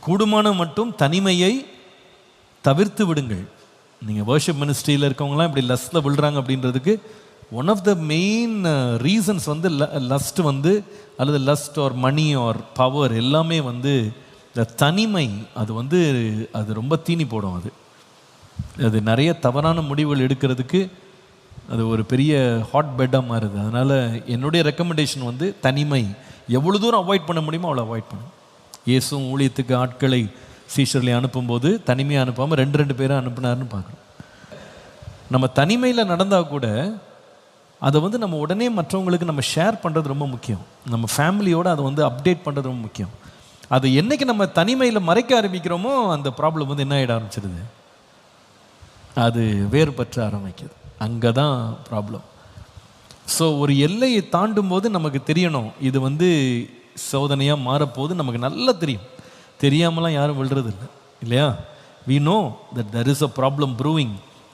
கூடுமான மட்டும் தனிமையை தவிர்த்து விடுங்கள். நீங்கள் வர்ஷிப் மினிஸ்ட்ரியில் இருக்கவங்களாம் இப்படி லஸ்ட்டில் விழுறாங்க அப்படின்றதுக்கு one of the main reasons வந்து லஸ்ட் வந்து, அல்லது lust or money or power எல்லாமே வந்து இந்த தனிமை. அது வந்து அது ரொம்ப தீனி போடும். அது நிறைய தவறான முடிவுகள் எடுக்கிறதுக்கு அது ஒரு பெரிய ஹாட் பெட்டாக மாறுது. அதனால் என்னுடைய ரெக்கமெண்டேஷன் வந்து தனிமை எவ்வளோ தூரம் அவாய்ட் பண்ண முடியுமோ அவ்வளோ அவாய்ட் பண்ணும். இயேசுவும் ஊழியத்துக்கு ஆட்களை சீஷர்களை அனுப்பும்போது தனிமையாக அனுப்பாமல் 2 பேரை அனுப்புனார்னு பார்க்குறோம். நம்ம தனிமையில் நடந்தால் கூட அதை வந்து நம்ம உடனே மற்றவங்களுக்கு நம்ம ஷேர் பண்ணுறது ரொம்ப முக்கியம். நம்ம ஃபேமிலியோடு அதை வந்து அப்டேட் பண்ணுறது ரொம்ப முக்கியம். அது என்றைக்கு நம்ம தனிமையில் மறைக்க ஆரம்பிக்கிறோமோ அந்த ப்ராப்ளம் வந்து என்ன ஆகிட ஆரம்பிச்சிடுது, அது வேறுபற்ற ஆரம்பிக்குது. அங்கே தான் ப்ராப்ளம். ஸோ ஒரு எல்லையை தாண்டும் போது நமக்கு தெரியணும் இது வந்து சோதனையாக மாறப்போது. நமக்கு நல்லா தெரியும், தெரியாமலாம் யாரும் விழுறது இல்லை இல்லையா? we know that there is a problem brewing.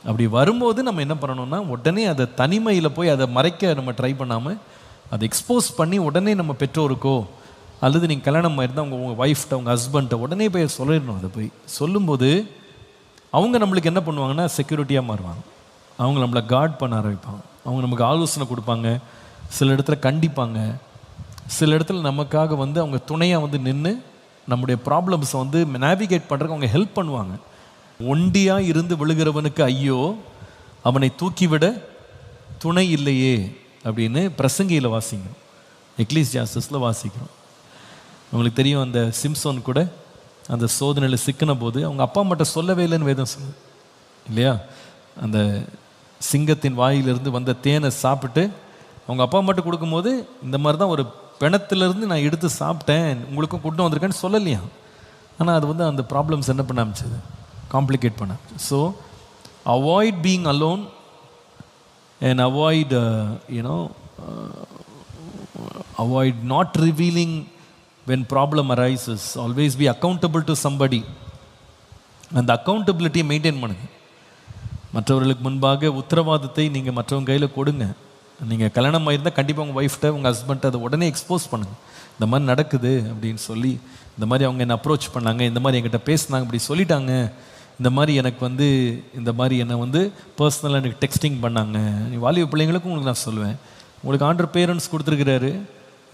அப்படி வரும்போது நம்ம என்ன பண்ணணும்னா உடனே அதை தனிமையில் போய் அதை மறைக்க நம்ம ட்ரை பண்ணாமல் அதை எக்ஸ்போஸ் பண்ணி உடனே நம்ம பெற்றோருக்கோ அல்லது நீங்கள் கல்யாணம் ஆயிருந்தால் உங்கள் ஒய்ஃப்ட்ட உங்கள் ஹஸ்பண்ட்டை உடனே போய் சொல்லிடணும். அதை போய் சொல்லும்போது அவங்க நம்மளுக்கு என்ன பண்ணுவாங்கன்னா செக்யூரிட்டியாக மாறுவாங்க. அவங்க நம்மளை கார்ட் பண்ண ஆரம்பிப்பாங்க. அவங்க நமக்கு ஆலோசனை கொடுப்பாங்க, சில இடத்துல கண்டிப்பாங்க, சில இடத்துல நமக்காக வந்து அவங்க துணையாக வந்து நின்று நம்முடைய ப்ராப்ளம்ஸை வந்து நேவிகேட் பண்ணுறதுக்கு அவங்க ஹெல்ப் பண்ணுவாங்க. ஒண்டியாக இருந்து விழுகிறவனுக்கு ஐயோ, அவனை தூக்கிவிட துணை இல்லையே அப்படின்னு பிரசங்கியில் வாசிக்கிறோம், எக்லீசியாஸ்டஸில் வாசிக்கிறோம். உங்களுக்கு தெரியும், அந்த சிம்சோன் கூட அந்த சோதனையில் சிக்கின போது அவங்க அப்பா மட்டும் சொல்லவே இல்லைன்னு வேதம் சொல்லுது இல்லையா? அந்த சிங்கத்தின் வாயிலிருந்து வந்த தேனை சாப்பிட்டு அவங்க அப்பா மட்டும் கொடுக்கும்போது இந்த மாதிரி தான் ஒரு பிணத்திலிருந்து நான் எடுத்து சாப்பிட்டேன், உங்களுக்கும் கூட்டம் வந்திருக்கேன்னு சொல்லலையா? ஆனால் அது வந்து அந்த ப்ராப்ளம்ஸ் என்ன பண்ண ஆரம்பிச்சது, காம்ப்ளிகேட் பண்ண. So avoid being alone and avoid avoid not revealing when problem arises. Always be accountable to somebody. அந்த அக்கௌண்டபிலிட்டியை மெயின்டைன் பண்ணுங்க. மற்றவர்களுக்கு முன்பாக உத்தரவாதத்தை நீங்கள் மற்றவங்க கையில் கொடுங்க. நீங்கள் கல்யாணம் ஆகிருந்தால் கண்டிப்பாக உங்கள் ஒய்ஃப்ட்ட உங்கள் ஹஸ்பண்ட்டை அதை உடனே எக்ஸ்போஸ் பண்ணுங்கள். இந்த மாதிரி நடக்குது அப்படின்னு சொல்லி, இந்த மாதிரி அவங்க என்னை அப்ரோச் பண்ணாங்க, இந்த மாதிரி என்கிட்ட பேசினாங்க, இப்படி சொல்லிட்டாங்க, இந்த மாதிரி எனக்கு வந்து இந்த மாதிரி என்னை வந்து பர்சனலாக எனக்கு டெக்ஸ்டிங் பண்ணாங்க. வாலிப பிள்ளைங்களுக்கும் உங்களுக்கு நான் சொல்லுவேன், உங்களுக்கு ஆண்டர் பேரண்ட்ஸ் கொடுத்துருக்கிறாரு.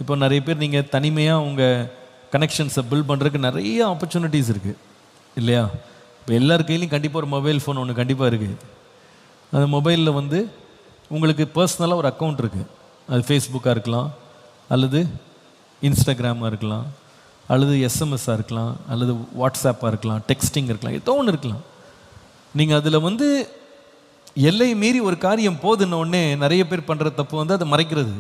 இப்போ நிறைய பேர் நீங்கள் தனிமையாக உங்கள் கனெக்ஷன்ஸை பில்ட் பண்ணுறதுக்கு நிறைய ஆப்பர்ச்சுனிட்டிஸ் இருக்குது இல்லையா? இப்போ எல்லார் கையிலையும் கண்டிப்பாக ஒரு மொபைல் ஃபோன் ஒன்று கண்டிப்பாக இருக்குது. அந்த மொபைலில் வந்து உங்களுக்கு பர்சனலாக ஒரு அக்கௌண்ட் இருக்குது. அது ஃபேஸ்புக்காக இருக்கலாம், அல்லது இன்ஸ்டாகிராமாக இருக்கலாம், அல்லது எஸ்எம்எஸ்ஸாக இருக்கலாம், அல்லது வாட்ஸ்அப்பாக இருக்கலாம், டெக்ஸ்டிங் இருக்கலாம், ஏதோ ஒன்று இருக்கலாம். நீங்கள் அதில் வந்து எல்லை மீறி ஒரு காரியம் போதுன்ன உடனே நிறைய பேர் பண்ணுற தப்பு வந்து அதை மறைக்கிறது.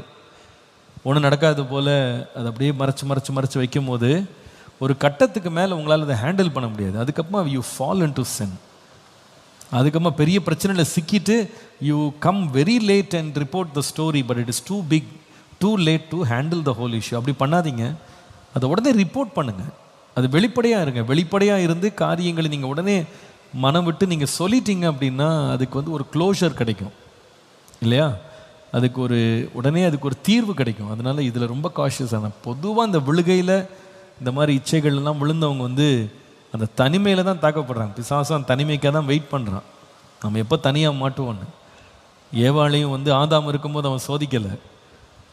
ஒன்றும் நடக்காது போல் அதை அப்படியே மறைச்சு வைக்கும் போது ஒரு கட்டத்துக்கு மேலே உங்களால் அதை ஹேண்டில் பண்ண முடியாது. அதுக்கப்புறமா யூ ஃபால் இன்டு சின். அதுக்கப்புறமா பெரிய பிரச்சனையில் சிக்கிட்டு you come very late and report the story, but it is too big, too late to handle the whole issue. அப்படி பண்ணாதீங்க, அதை உடனே ரிப்போர்ட் பண்ணுங்கள். அது வெளிப்படையாக இருங்க. வெளிப்படையாக இருந்து காரியங்களை நீங்கள் உடனே மனம் விட்டு நீங்கள் சொல்லிட்டீங்க அப்படின்னா அதுக்கு வந்து ஒரு க்ளோஷர் கிடைக்கும் இல்லையா? அதுக்கு ஒரு உடனே அதுக்கு ஒரு தீர்வு கிடைக்கும். அதனால் இதில் ரொம்ப காஷியஸான. பொதுவாக இந்த விழுகையில் இந்த மாதிரி இச்சைகள்லாம் விழுந்தவங்க வந்து அந்த தனிமையில் தான் தாக்கப்படுறாங்க. பிசாசம் தனிமைக்காக தான் வெயிட் பண்ணுறான், நம்ம எப்போ தனியாக மாட்டுவோன்னு. ஏவாளையும் வந்து ஆதாம் இருக்கும்போது அவன் சோதிக்கலை,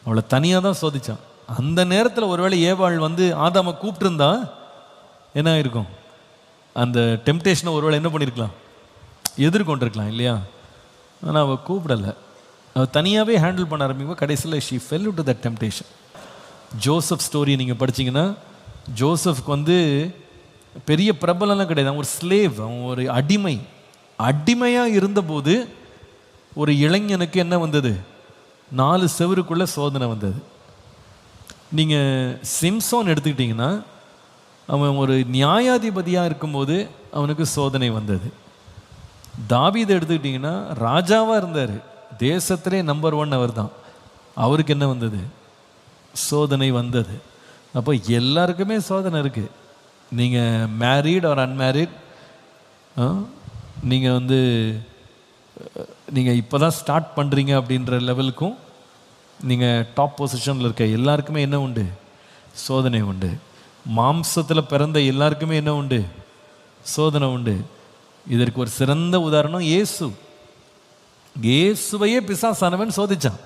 அவளை தனியாக தான் சோதித்தான். அந்த நேரத்தில் ஒருவேளை ஏவாள் வந்து ஆதாமை கூப்பிட்டுருந்தா என்ன ஆயிருக்கும்? அந்த டெம்டேஷனை ஒருவேளை என்ன பண்ணியிருக்கலாம், எதிர்கொண்டிருக்கலாம் இல்லையா? ஆனால் அவள் கூப்பிடலை, அவள் தனியாகவே ஹேண்டில் பண்ண ஆரம்பிக்கும். கடைசியில் she fell to the temptation. Joseph ஸ்டோரியை நீங்கள் படிச்சிங்கன்னா, ஜோசப்க்கு வந்து பெரிய பிரபலம்லாம் கிடையாது. அவன் ஒரு ஸ்லேவ், அவன் ஒரு அடிமையாக இருந்தபோது ஒரு இளைஞனுக்கு என்ன வந்தது, 4 செவருக்குள்ளே சோதனை வந்தது. நீங்கள் சிம்சோன் எடுத்துக்கிட்டிங்கன்னா, அவன் ஒரு நியாயாதிபதியாக இருக்கும்போது அவனுக்கு சோதனை வந்தது. தாவீதை எடுத்துக்கிட்டிங்கன்னா ராஜாவாக இருந்தார், தேசத்திலே நம்பர் 1 அவர் தான், அவருக்கு என்ன வந்தது, சோதனை வந்தது. அப்போ எல்லாருக்குமே சோதனை இருக்குது. நீங்கள் மேரீட் ஆர் அன்மேரிட், நீங்கள் வந்து நீங்கள் இப்போ தான் ஸ்டார்ட் பண்ணுறீங்க அப்படின்ற லெவலுக்கும் நீங்கள் டாப் பொசிஷனில் இருக்க எல்லாருக்குமே என்ன உண்டு, சோதனை உண்டு. மாம்சத்தில் பிறந்த எல்லாருக்குமே என்ன உண்டு? சோதனை உண்டு. இதற்கு ஒரு சிறந்த உதாரணம் இயேசு. இயேசுவையே பிசாசானவன் சோதிச்சான்.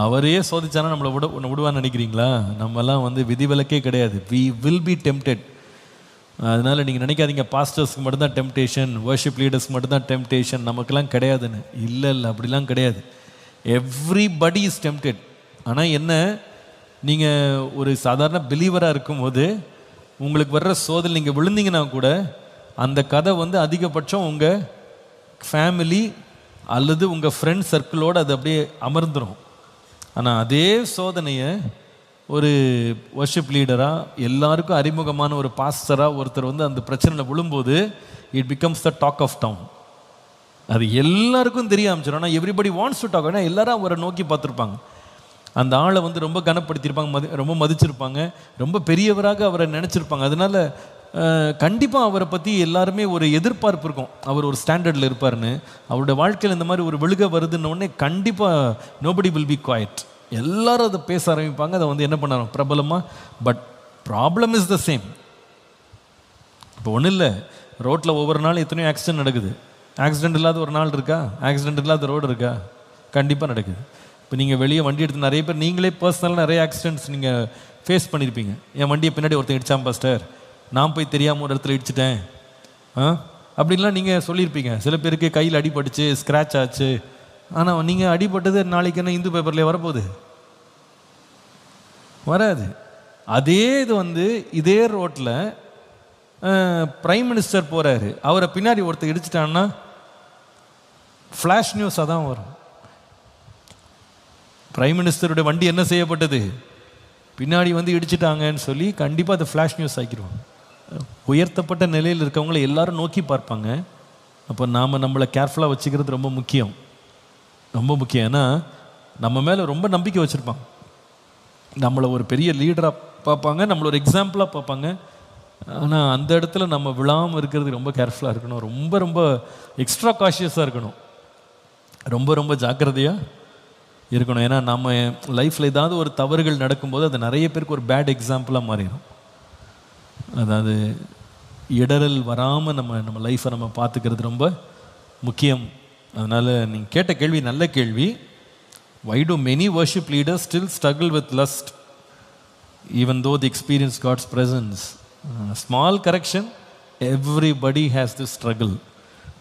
அவரையே சோதிச்சானா நம்மளை விடுவான்னு நினைக்கிறீங்களா? நம்மெல்லாம் வந்து விதிவிலக்கே கிடையாது. We will be tempted. அதனால் நீங்கள் நினைக்காதீங்க பாஸ்டர்ஸ்க்கு மட்டும்தான் டெம்ப்டேஷன், வர்ஷிப் லீடர்ஸ்க்கு மட்டும்தான் டெம்ப்டேஷன், நமக்கெல்லாம் கிடையாதுன்னு. இல்லை அப்படிலாம் கிடையாது. Everybody is tempted. ஆனால் என்ன, நீங்கள் ஒரு சாதாரண பிலீவராக இருக்கும்போது உங்களுக்கு வர்ற சோதனை நீங்கள் விழுந்தீங்கன்னா கூட அந்த கதை வந்து அதிகபட்சம் உங்கள் ஃபேமிலி அல்லது உங்கள் ஃப்ரெண்ட் சர்க்கிளோடு அது அப்படியே அமர்ந்துடும். ஆனால் அதே சோதனையை ஒரு வர்ஷிப் லீடராக, எல்லாருக்கும் அறிமுகமான ஒரு பாஸ்டராக ஒருத்தர் வந்து அந்த பிரச்சனையில் விழும்போது it becomes the talk of town. அது எல்லாருக்கும் தெரிய ஆரம்பிச்சிடும். ஆனால் எவ்ரிபடி வாண்ட்ஸ் டு டாக். ஏன்னா எல்லாரும் அவரை நோக்கி பார்த்துருப்பாங்க, அந்த ஆளை வந்து ரொம்ப கனப்படுத்தியிருப்பாங்க, ரொம்ப மதிச்சிருப்பாங்க, ரொம்ப பெரியவராக அவரை நினச்சிருப்பாங்க. அதனால கண்டிப்பாக அவரை பற்றி எல்லாருமே ஒரு எதிர்பார்ப்பு இருக்கும், அவர் ஒரு ஸ்டாண்டர்டில் இருப்பார்னு. அவருடைய வாழ்க்கையில் இந்த மாதிரி ஒரு விழுக வருதுன்னொடனே கண்டிப்பாக நோபடி வில் பி குவாய்ட். எல்லாரும் அதை பேச ஆரம்பிப்பாங்க, அதை வந்து என்ன பண்ணாங்க பிரபலமாக. But problem is the same. இப்போ ஒன்றும் இல்லை, ரோட்டில் ஒவ்வொரு நாள் எத்தனையோ ஆக்சிடென்ட் நடக்குது. ஆக்சிடென்ட் இல்லாத ஒரு நாள் இருக்கா? ஆக்சிடென்ட் இல்லாத ரோடு இருக்கா? கண்டிப்பாக நடக்குது. இப்போ நீங்கள் வெளியே வண்டி எடுத்து நிறைய பேர் நீங்களே பர்சனலாக நிறைய ஆக்சிடென்ட்ஸ் நீங்கள் ஃபேஸ் பண்ணியிருப்பீங்க. என் வண்டியை பின்னாடி ஒருத்தன் இடிச்சான் பாஸ்டர், நான் போய் தெரியாமல் ஒரு இடத்துல இடிச்சிட்டேன் அப்படின்லாம் நீங்கள் சொல்லியிருப்பீங்க. சில பேருக்கு கையில் அடிபட்டுச்சு, ஸ்க்ராட்ச் ஆச்சு. ஆனால் நீங்கள் அடிபட்டது நாளைக்கு என்ன இந்து பேப்பர்லேயே வரப்போகுது? வராது. அதே இது வந்து இதே ரோட்டில் பிரைம் மினிஸ்டர் போகிறாரு, அவரை பின்னாடி ஒருத்தர் இடிச்சிட்டான்னா ஃப்ளாஷ் நியூஸாக தான் வரும். பிரைம் மினிஸ்டருடைய வண்டி என்ன செய்யப்பட்டது? பின்னாடி வந்து இடிச்சிட்டாங்கன்னு சொல்லி கண்டிப்பாக அதை ஃப்ளாஷ் நியூஸ் ஆக்கிடுவாங்க. உயர்த்தப்பட்ட நிலையில் இருக்கவங்கள எல்லாரும் நோக்கி பார்ப்பாங்க. அப்போ நாம் நம்மளை கேர்ஃபுல்லாக வச்சுக்கிறது ரொம்ப முக்கியம், ரொம்ப முக்கியம். ஏன்னா நம்ம மேலே ரொம்ப நம்பிக்கை வச்சுருப்பாங்க, நம்மளை ஒரு பெரிய லீடராக பார்ப்பாங்க, நம்மளை ஒரு எக்ஸாம்பிளாக பார்ப்பாங்க. ஆனால் அந்த இடத்துல நம்ம விழாமல் இருக்கிறது ரொம்ப கேர்ஃபுல்லாக இருக்கணும், ரொம்ப ரொம்ப எக்ஸ்ட்ரா காஷியஸாக இருக்கணும், ரொம்ப ரொம்ப ஜாக்கிரதையாக இருக்கணும். ஏன்னா நம்ம லைஃப்பில் ஏதாவது ஒரு தவறுகள் நடக்கும்போது அது நிறைய பேருக்கு ஒரு பேட் எக்ஸாம்பிளாக மாறிடும். அதாவது இடரல் வராமல் நம்ம லைஃப்பை நம்ம பார்த்துக்கிறது ரொம்ப முக்கியம். அதனால் நீங்கள் கேட்ட கேள்வி நல்ல கேள்வி. Why do many worship leaders still struggle with lust even though they experience God's presence? Small correction, everybody has this struggle.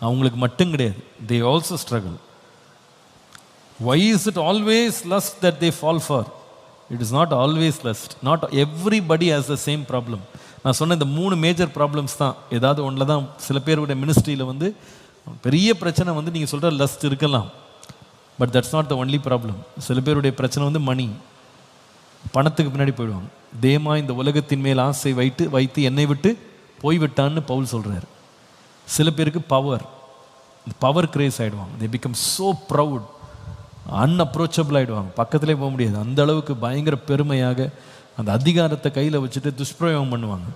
அவங்களுக்கு மட்டும் கிடையாது, they also struggle. Why is it always lust that they fall for? It is not always lust. Not everybody has the same problem. நான் சொன்ன இந்த 3 major problems தான். ஏதாவது ஒன்றில் தான் சில பேருடைய மினிஸ்ட்ரியில் வந்து பெரிய பிரச்சனை வந்து நீங்கள் சொல்கிற லஸ்ட் இருக்கலாம். But that's not the only problem. சில பேருடைய பிரச்சனை வந்து மணி, பணத்துக்கு பின்னாடி போயிடுவாங்க. தேமா இந்த உலகத்தின் மேல் ஆசை வைத்து என்னை விட்டு போய்விட்டான்னு பவுல் சொல்கிறார். சில பேருக்கு பவர் கிரேஸ் ஆகிடுவாங்க. They become so proud, unapproachable ஆகிடுவாங்க, பக்கத்துலேயே போக முடியாது. அந்த அளவுக்கு பயங்கர பெருமையாக அந்த அதிகாரத்தை கையில் வச்சுட்டு துஷ்பிரயோகம் பண்ணுவாங்க.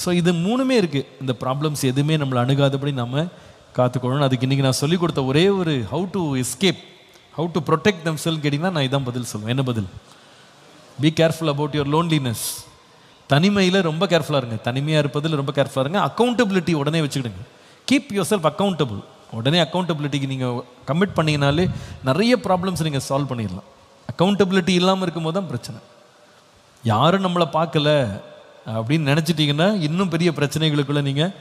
ஸோ இது 3மே இருக்குது. இந்த ப்ராப்ளம்ஸ் எதுவுமே நம்மளை அணுகாதபடி நம்ம காத்துக்கொள்ளணும். அதுக்கு இன்றைக்கி நான் சொல்லிக் கொடுத்த ஒரே ஒரு how to escape, how to protect them self கேட்டிங்கன்னா நான் இதான் பதில் சொல்லுவேன். என்ன பதில்? Be careful about your loneliness. தனிமையில் ரொம்ப கேர்ஃபுல்லாக இருங்க, தனிமையாக இருப்பதில் ரொம்ப கேர்ஃபுல்லாக இருங்க. அக்கௌண்டபிலிட்டி உடனே வச்சுக்கிடுங்க. Keep your self accountable. உடனே அக்கௌண்டபிலிட்டிக்கு நீங்கள் கமிட் பண்ணிங்கனாலே நிறைய ப்ராப்ளம்ஸ் நீங்கள் சால்வ் பண்ணிடலாம். அக்கௌண்டபிலிட்டி இல்லாமல் இருக்கும்போது தான் பிரச்சனை. யாரும் நம்மளை பார்க்கல அப்படின்னு நினச்சிட்டிங்கன்னா இன்னும் பெரிய பிரச்சனைகளுக்குள்ளே நீங்கள்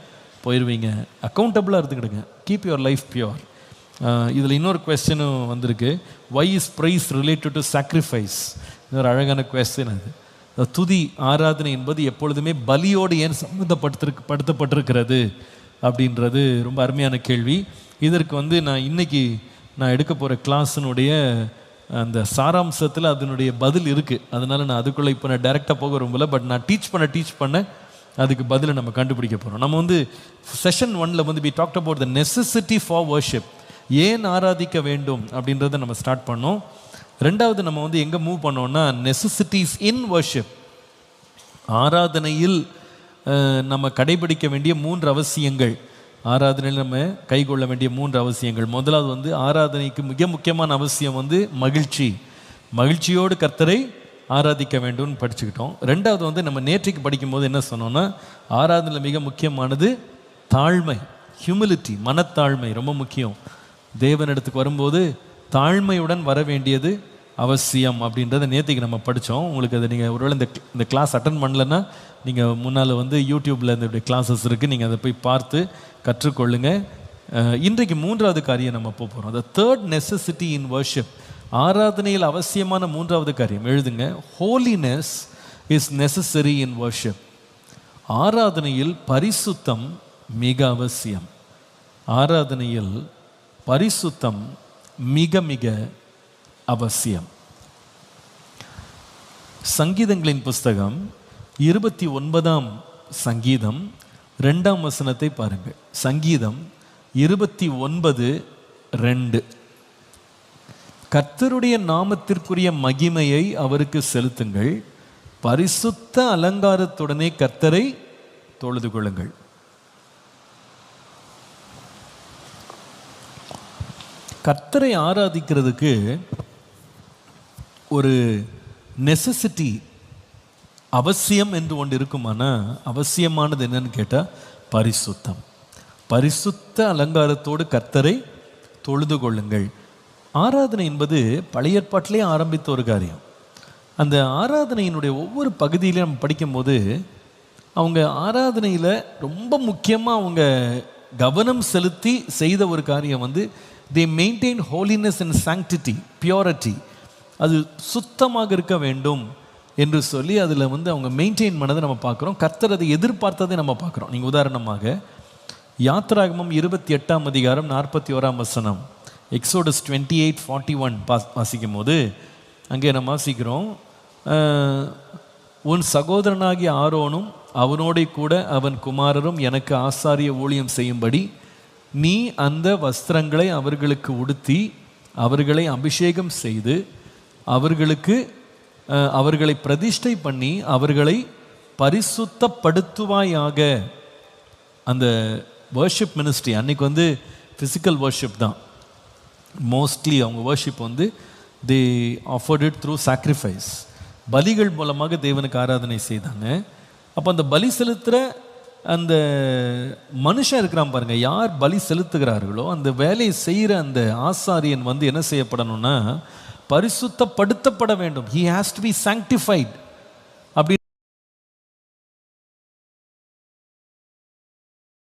போயிடுவீங்க. அக்கௌண்டபிளாக இருந்துக்கிடுங்க. Keep your life pure. இதில் இன்னொரு கொஸ்டினும் வந்திருக்கு. Why is price related to sacrifice? இன்னொரு அழகான கொஸ்டின் அது. துதி ஆராதனை என்பது எப்பொழுதுமே பலியோடு ஏன் சம்மந்தப்படுத்தப்பட்டிருக்கிறது அப்படின்றது ரொம்ப அருமையான கேள்வி. இதற்கு வந்து நான் எடுக்க போகிற கிளாஸினுடைய அந்த சாராம்சத்தில் அதனுடைய பதில் இருக்குது. அதனால் நான் அதுக்குள்ளே இப்போ நான் டைரெக்டாக போக விரும்பல. பட் நான் டீச் பண்ண அதுக்கு பதிலை நம்ம கண்டுபிடிக்க போகிறோம். நம்ம வந்து செஷன் 1ல் வந்து we talked about the necessity for worship. ஏன் ஆராதிக்க வேண்டும் அப்படின்றத நம்ம ஸ்டார்ட் பண்ணோம். 2வது நம்ம வந்து எங்கே மூவ் பண்ணோம்னா necessities in worship. ஆராதனையில் நம்ம கடைபிடிக்க வேண்டிய 3 அவசியங்கள், ஆராதனையில் நம்ம கைகொள்ள வேண்டிய 3 அவசியங்கள். முதலாவது வந்து ஆராதனைக்கு மிக முக்கியமான அவசியம் வந்து மகிழ்ச்சியோடு கர்த்தரை ஆராதிக்க வேண்டும்னு படிச்சுக்கிட்டோம். ரெண்டாவது வந்து நம்ம நேற்றைக்கு படிக்கும்போது என்ன சொன்னோம்னா, ஆராதனையில் மிக முக்கியமானது தாழ்மை, ஹியூமிலிட்டி, மனத்தாழ்மை ரொம்ப முக்கியம். தேவனிடத்துக்கு வரும்போது தாழ்மையுடன் வர வேண்டியது அவசியம் அப்படின்றத நேற்றுக்கு நம்ம படித்தோம். உங்களுக்கு அதை நீங்கள் ஒருவேளை இந்த கிளாஸ் அட்டன் பண்ணலன்னா நீங்கள் முன்னால் வந்து யூடியூப்பில் இந்த கிளாஸஸ் இருக்குது, நீங்கள் அதை போய் பார்த்து கற்றுக்கொள்ளுங்க. இன்றைக்கு மூன்றாவது காரியம் நம்ம போகிறோம். The third necessity in worship. ஆராதனையில் அவசியமான மூன்றாவது காரியம் எழுதுங்க. Holiness is necessary in worship. ஆராதனையில் பரிசுத்தம் மிக அவசியம். ஆராதனையில் பரிசுத்தம் மிக மிக அவசியம். சங்கீதங்களின் புஸ்தகம் 29ஆம் சங்கீதம் 2ஆம் வசனத்தை பாருங்கள். சங்கீதம் 29:2. கர்த்தருடைய நாமத்திற்குரிய மகிமையை அவருக்கு செலுத்துங்கள், பரிசுத்த அலங்காரத்துடனே கர்த்தரை தொழுது கொள்ளுங்கள். கர்த்தரை ஆராதிக்கிறதுக்கு ஒரு நெசசிட்டி, அவசியம் என்று ஒன்று இருக்குமானா அவசியமானது என்னன்னு கேட்டால் பரிசுத்தம். பரிசுத்த அலங்காரத்தோடு கர்த்தரை தொழுது கொள்ளுங்கள். ஆராதனை என்பது பழைய ஏற்பாட்டிலே ஆரம்பித்த ஒரு காரியம். அந்த ஆராதனையினுடைய ஒவ்வொரு பகுதியிலையும் நம்ம படிக்கும்போது அவங்க ஆராதனையில் ரொம்ப முக்கியமாக அவங்க கவனம் செலுத்தி செய்த ஒரு காரியம் வந்து they maintain holiness and sanctity, purity. அது சுத்தமாக இருக்க வேண்டும் என்று சொல்லி அதில் வந்து அவங்க மெயின்டைன் பண்ணதை நம்ம பார்க்குறோம். கர்த்தர் அதை எதிர்பார்த்ததை நம்ம பார்க்குறோம். நீங்கள் உதாரணமாக யாத்ராகமம் 28ஆம் அதிகாரம் 41ஆம் வசனம், எக்ஸோடஸ் 28:41 வாசிக்கும் போது அங்கே நம்ம வாசிக்கிறோம், உன் சகோதரனாகிய ஆரோனும் அவனோட கூட அவன் குமாரரும் எனக்கு ஆசாரிய ஊழியம் செய்யும்படி நீ அந்த வஸ்திரங்களை அவர்களுக்கு உடுத்தி அவர்களை அபிஷேகம் செய்து அவர்களை பிரதிஷ்டை பண்ணி அவர்களை பரிசுத்தப்படுத்துவாயாக. அந்த வர்ஷிப் மினிஸ்ட்ரி அன்னைக்கு வந்து ஃபிசிக்கல் வர்ஷிப் தான் மோஸ்ட்லி. அவங்க வர்ஷிப் வந்து தே ஆஃபர்ட் இட் த்ரூ சாக்ரிஃபைஸ். பலிகள் மூலமாக தேவனுக்கு ஆராதனை செய்தாங்க. அப்போ அந்த பலி செலுத்துகிற அந்த மனுஷன் இருக்கிறான் பாருங்க, யார் பலி செலுத்துகிறார்களோ அந்த வேலையை செய்கிற அந்த ஆசாரியன் வந்து என்ன செய்யப்படணும்னா பரிசுத்தப்படுத்தப்பட வேண்டும். he has to be sanctified.